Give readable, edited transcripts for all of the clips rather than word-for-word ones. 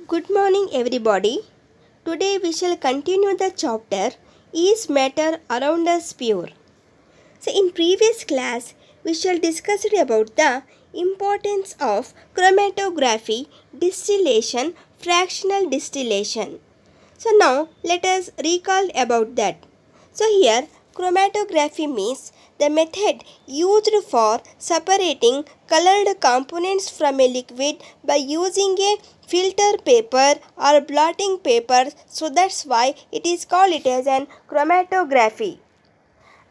Good morning, everybody. Today we shall continue the chapter Is Matter Around Us Pure? So, in previous class, we shall discuss about the importance of chromatography, distillation, fractional distillation. So, now let us recall about that. So, here chromatography means the method used for separating colored components from a liquid by using a filter paper or blotting paper. So, that's why it is called it as an chromatography.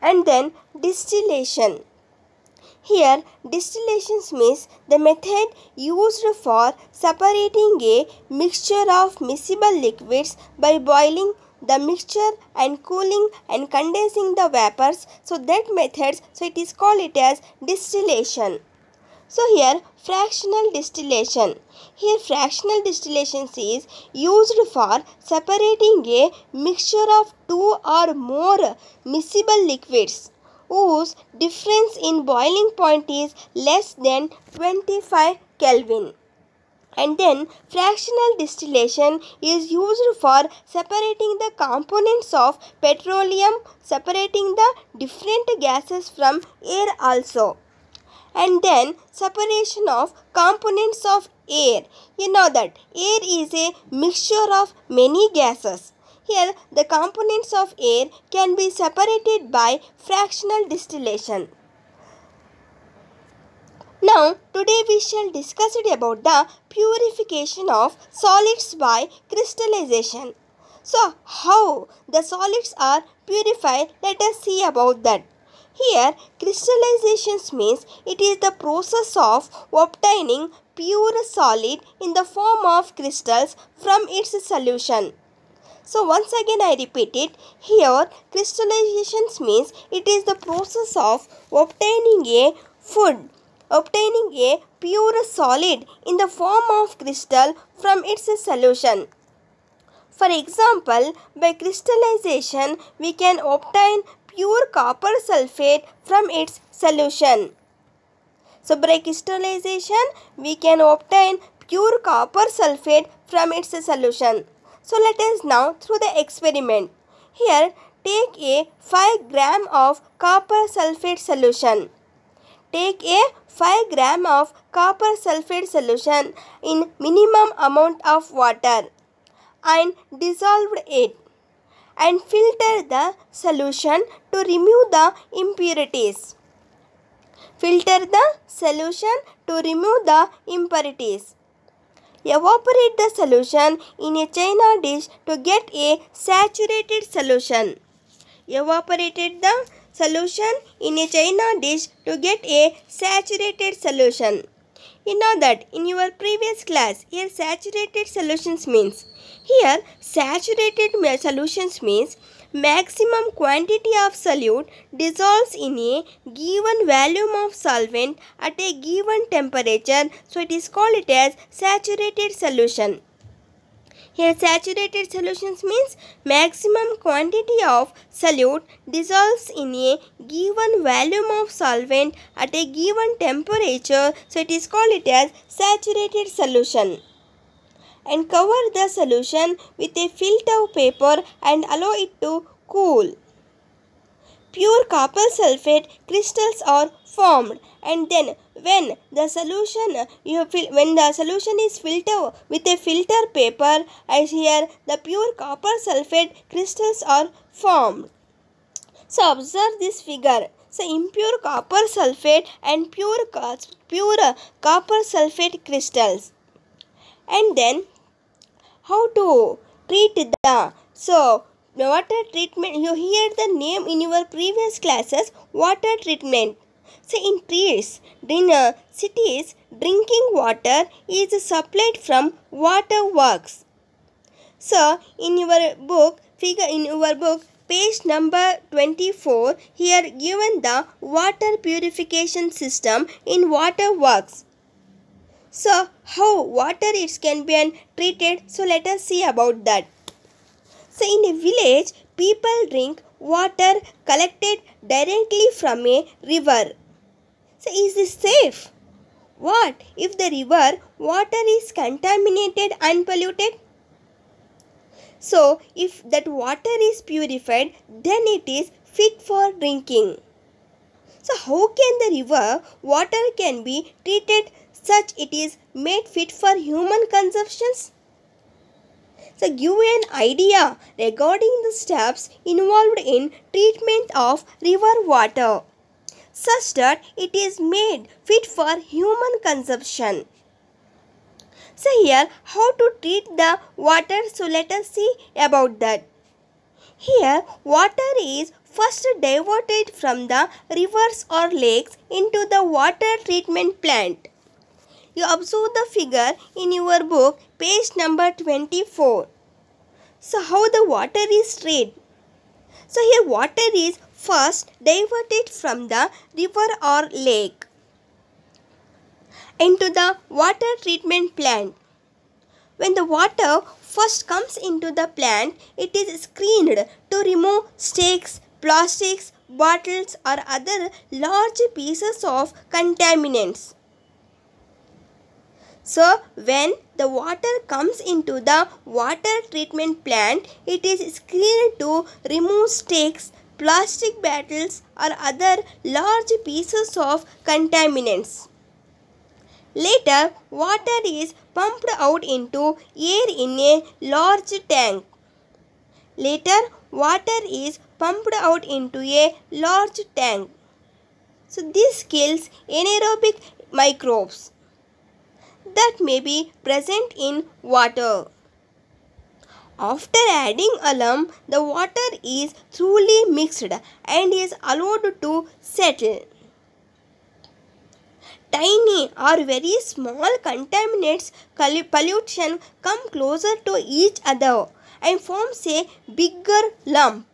And then distillation. Here, distillation means the method used for separating a mixture of miscible liquids by boiling the mixture and cooling and condensing the vapors. So that method, it is called it as distillation. So here fractional distillation. Here fractional distillation is used for separating a mixture of two or more miscible liquids whose difference in boiling point is less than 25 Kelvin. And then fractional distillation is used for separating the components of petroleum, separating the different gases from air also. And then separation of components of air. You know that air is a mixture of many gases. Here the components of air can be separated by fractional distillation. Now today we shall discuss about the purification of solids by crystallization. So how the solids are purified, let us see about that. Here, crystallization means it is the process of obtaining pure solid in the form of crystals from its solution. So once again I repeat it. Here, crystallization means it is the process of obtaining a pure solid in the form of crystal from its solution. For example, by crystallization, we can obtain pure copper sulfate from its solution. So, by crystallization, we can obtain pure copper sulfate from its solution. So, let us now through the experiment. Here, take a 5 gram of copper sulfate solution. Take a 5 gram of copper sulfate solution in minimum amount of water and dissolved it and filter the solution to remove the impurities. Filter the solution to remove the impurities. Evaporate the solution in a china dish to get a saturated solution. Evaporated the solution in a china dish to get a saturated solution. You know that in your previous class, here saturated solutions means. Here saturated solutions means maximum quantity of solute dissolves in a given volume of solvent at a given temperature. So it is called it as saturated solution. Here saturated solutions means maximum quantity of solute dissolves in a given volume of solvent at a given temperature. So it is called it as saturated solution. And cover the solution with a filter paper and allow it to cool. Pure copper sulfate crystals are formed, and then when the solution is filtered with a filter paper, as here the pure copper sulfate crystals are formed. So observe this figure. So impure copper sulfate and pure copper sulfate crystals. And then how to treat the water treatment. You hear the name in your previous classes, water treatment. So in cities, drinking water is supplied from water works. So in your book, page number 24, here given the water purification system in water works. So how water can be treated? So let us see about that. So in a village, people drink water collected directly from a river. So is this safe? What if the river water is contaminated and polluted? So, if that water is purified, then it is fit for drinking. So, how can the river water can be treated such it is made fit for human consumptions? So, give an idea regarding the steps involved in treatment of river water, such that it is made fit for human consumption. So here, how to treat the water? So let us see about that. Here, water is first diverted from the rivers or lakes into the water treatment plant. You observe the figure in your book, page number 24. So how the water is treated? So here water is first diverted from the river or lake into the water treatment plant. When the water first comes into the plant, it is screened to remove sticks, plastics, bottles or other large pieces of contaminants. So, when the water comes into the water treatment plant, it is screened to remove sticks, plastic bottles or other large pieces of contaminants. Later, water is pumped out into air in a large tank. Later, water is pumped out into a large tank. So, this kills anaerobic microbes that may be present in water. After adding alum, the water is thoroughly mixed and is allowed to settle. Tiny or very small contaminants pollution come closer to each other and forms a bigger lump.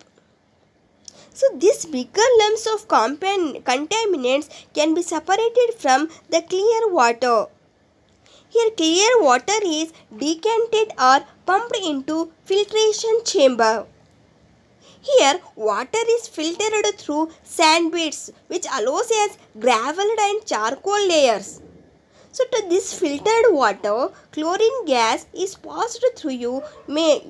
So these bigger lumps of contaminants can be separated from the clear water. Here clear water is decanted or pumped into filtration chamber. Here, water is filtered through sand beds, which allows as gravel and charcoal layers. So, to this filtered water, chlorine gas is passed through you. May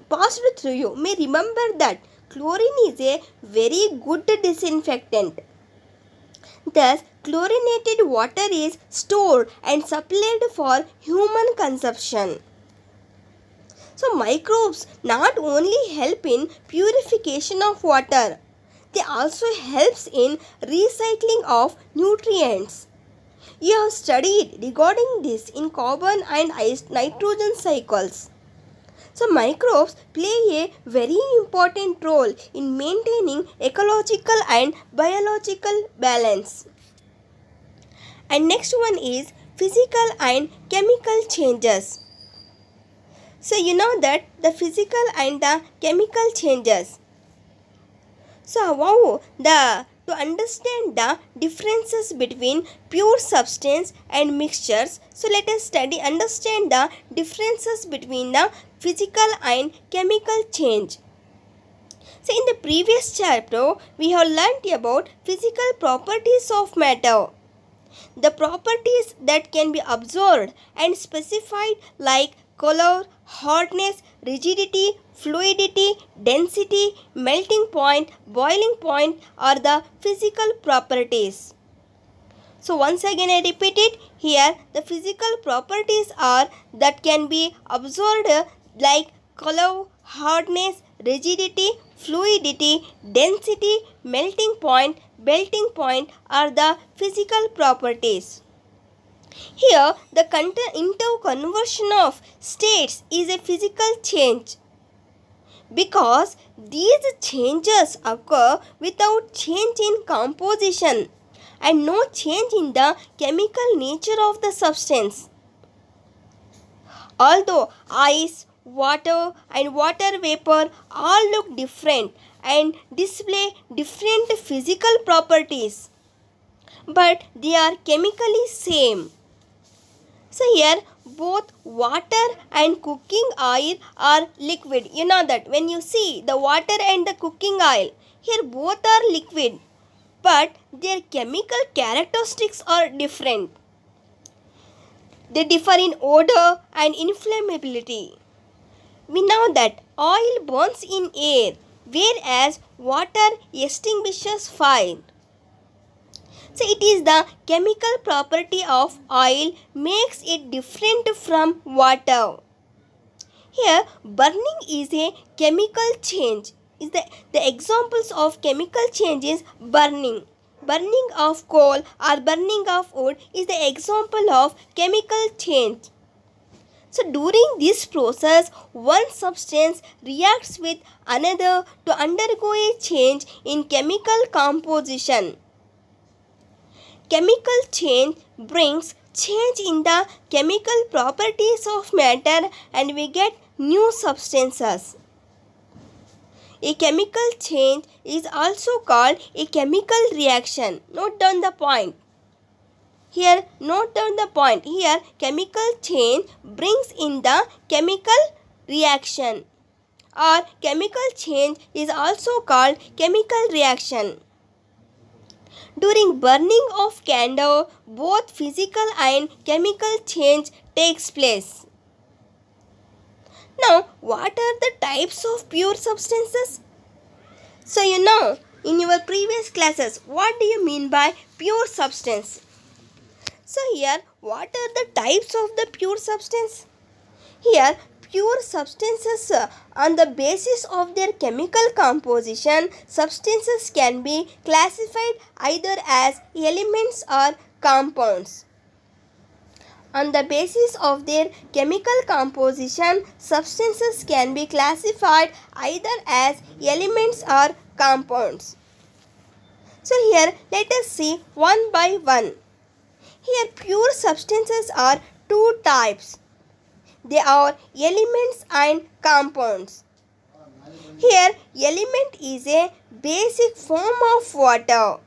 remember that chlorine is a very good disinfectant. Thus, chlorinated water is stored and supplied for human consumption. So microbes not only help in purification of water, they also helps in recycling of nutrients. You have studied regarding this in carbon and nitrogen cycles. So microbes play a very important role in maintaining ecological and biological balance. And next one is physical and chemical changes. So you know that the physical and the chemical changes. So to understand the differences between pure substance and mixtures, so let us understand the differences between the physical and chemical change. So in the previous chapter, we have learnt about physical properties of matter. The properties that can be observed and specified like color, hardness, rigidity, fluidity, density, melting point, boiling point are the physical properties. So once again I repeat it, here the physical properties are that can be observed like color, hardness, rigidity, fluidity, density, melting point, melting point are the physical properties. Here, the interconversion of states is a physical change because these changes occur without change in composition and no change in the chemical nature of the substance. Although ice, water and water vapor all look different and display different physical properties, but they are chemically same. So here both water and cooking oil are liquid. You know that when you see the water and the cooking oil, here both are liquid, but their chemical characteristics are different. They differ in odor and inflammability. We know that oil burns in air, whereas water extinguishes fire. So it is the chemical property of oil makes it different from water. Here, burning is a chemical change. The examples of chemical change is burning. Burning of coal or burning of wood is the example of chemical change. So during this process, one substance reacts with another to undergo a change in chemical composition. Chemical change brings change in the chemical properties of matter and we get new substances. A chemical change is also called a chemical reaction. Note down the point. Here, note down the point. Here, chemical change brings in the chemical reaction, or chemical change is also called chemical reaction. During burning of candle, both physical and chemical change takes place. Now, what are the types of pure substances? So, you know, in your previous classes, what do you mean by pure substance? So, here, what are the types of the pure substance? Here, pure substances on the basis of their chemical composition, substances can be classified either as elements or compounds. On the basis of their chemical composition, substances can be classified either as elements or compounds. So here, let us see one by one. Here, pure substances are two types. They are elements and compounds. Here, element is a basic form of water.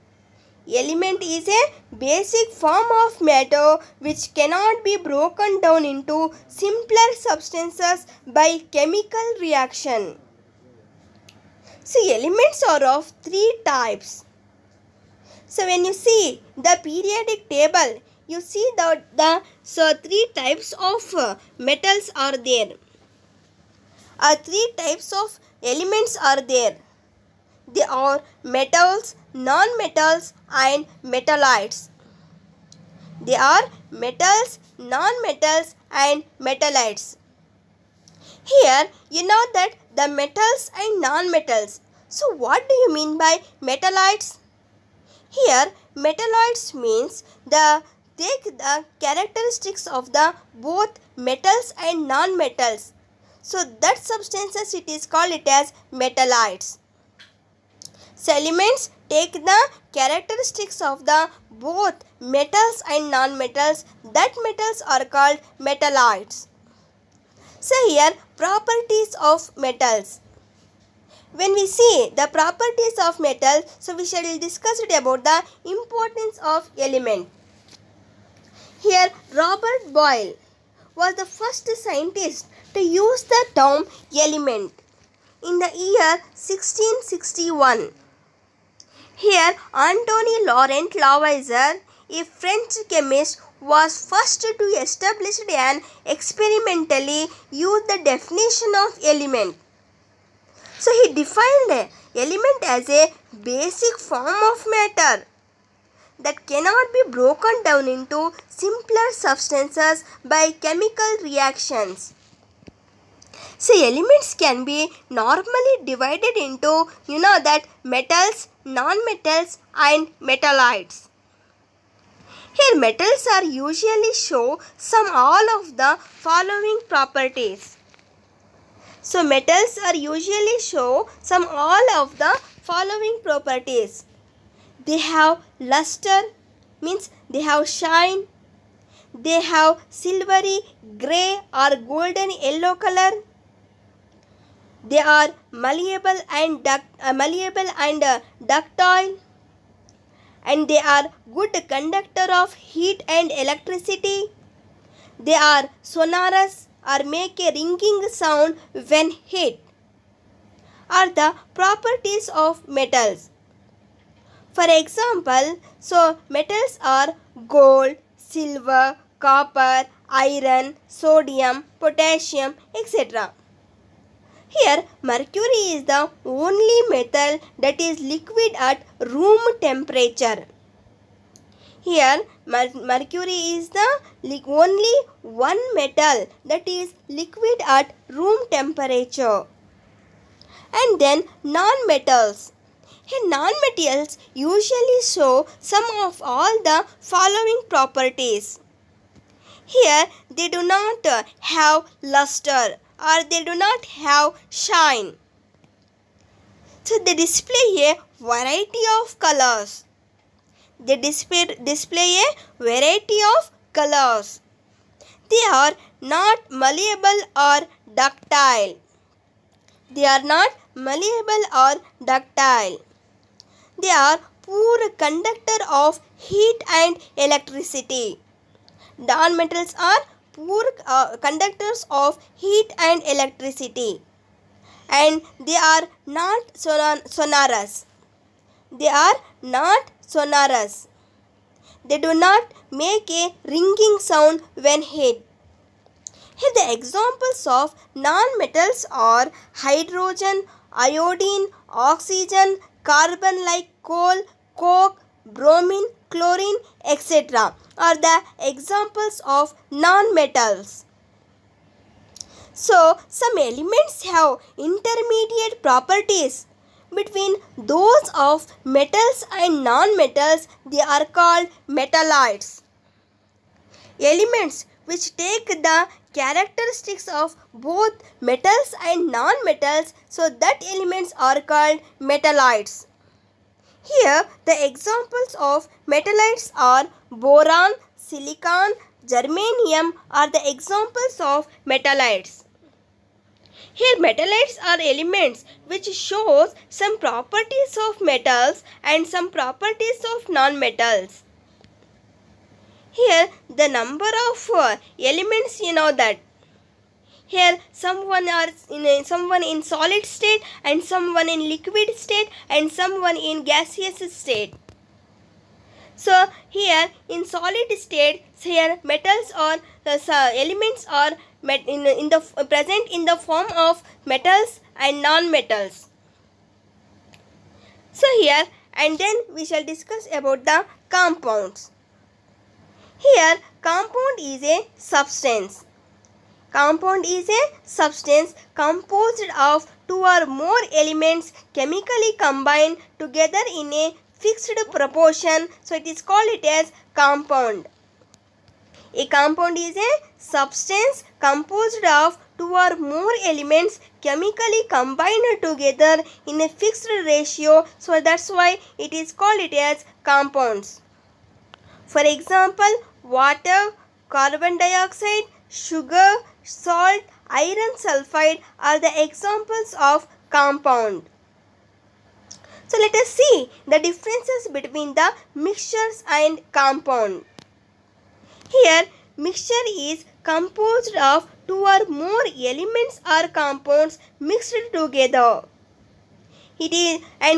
Element is a basic form of matter which cannot be broken down into simpler substances by chemical reaction. So, elements are of three types. So, when you see the periodic table, you see the three types of metals are there. Three types of elements are there. They are metals, non-metals and metallites. They are metals, non-metals and metallites. Here you know that the metals and non-metals. So what do you mean by metallites? Here metallites means take the characteristics of the both metals and non-metals. So that substances it is called it as metallites. So elements take the characteristics of the both metals and non-metals. That metals are called metallites. So here properties of metals. When we see the properties of metal, so we shall discuss it about the importance of element. Here Robert Boyle was the first scientist to use the term element in the year 1661. Here Antoine Laurent Lavoisier, a French chemist, was first to establish and experimentally use the definition of element. So he defined element as a basic form of matter that cannot be broken down into simpler substances by chemical reactions. So elements can be normally divided into, metals, non-metals and metallites. Here metals are usually show some all of the following properties. So metals are usually show some all of the following properties. They have luster, means they have shine. They have silvery, grey or golden yellow color. They are malleable and ductile, and they are good conductor of heat and electricity. They are sonorous or make a ringing sound when hit. Are the properties of metals. For example, so metals are gold, silver, copper, iron, sodium, potassium, etc. Here, mercury is the only metal that is liquid at room temperature. Here, mercury is the only one metal that is liquid at room temperature. And then non-metals. Here, non-metals usually show some of all the following properties. Here, they do not have luster or they do not have shine. So, they display a variety of colors. They display a variety of colors. They are not malleable or ductile. They are not malleable or ductile. They are poor conductor of heat and electricity. Non-metals are poor conductors of heat and electricity. And they are not sonorous. They are not sonorous. They do not make a ringing sound when hit. Here the examples of non-metals are hydrogen, iodine, oxygen, carbon like coal, coke, bromine, chlorine, etc. are the examples of non-metals. So, some elements have intermediate properties between those of metals and non-metals. They are called metalloids. Elements which take the characteristics of both metals and non-metals, so that elements are called metalloids. Here, the examples of metalloids are boron, silicon, germanium are the examples of metalloids. Here, metalloids are elements which shows some properties of metals and some properties of non-metals. Here, the number of elements, you know that. Here, someone in solid state and someone in liquid state and someone in gaseous state. So, here in solid state, here metals or elements are present in the form of metals and non-metals. So, here and then we shall discuss about the compounds. Here, compound is a substance. Compound is a substance composed of two or more elements chemically combined together in a fixed proportion. So, it is called it as compound. A compound is a substance composed of two or more elements chemically combined together in a fixed ratio. So, that's why it is called it as compounds. For example, water, carbon dioxide, sugar, salt, iron sulfide are the examples of compound. So, let us see the differences between the mixtures and compound. Here, mixture is composed of two or more elements or compounds mixed together.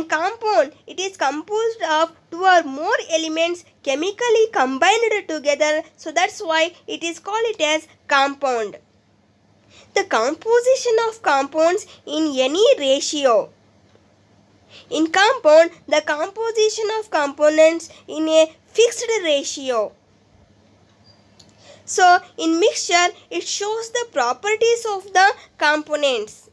Compound, it is composed of two or more elements chemically combined together. So, that's why it is called it as compound. The composition of compounds in any ratio. In compound, the composition of components in a fixed ratio. So, in mixture, it shows the properties of the components.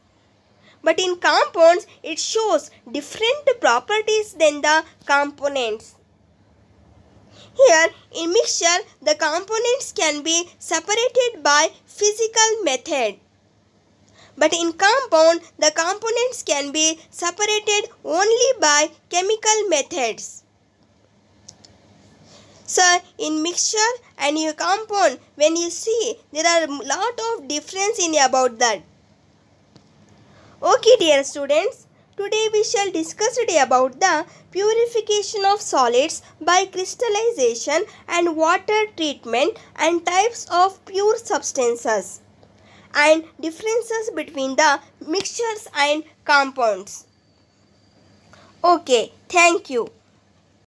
But in compounds, it shows different properties than the components. Here, in mixture, the components can be separated by physical method. But in compound, the components can be separated only by chemical methods. So, in mixture and in compound, when you see, there are a lot of difference in about that. Okay, dear students, today we shall discuss about the purification of solids by crystallization and water treatment and types of pure substances and differences between the mixtures and compounds. Okay, thank you.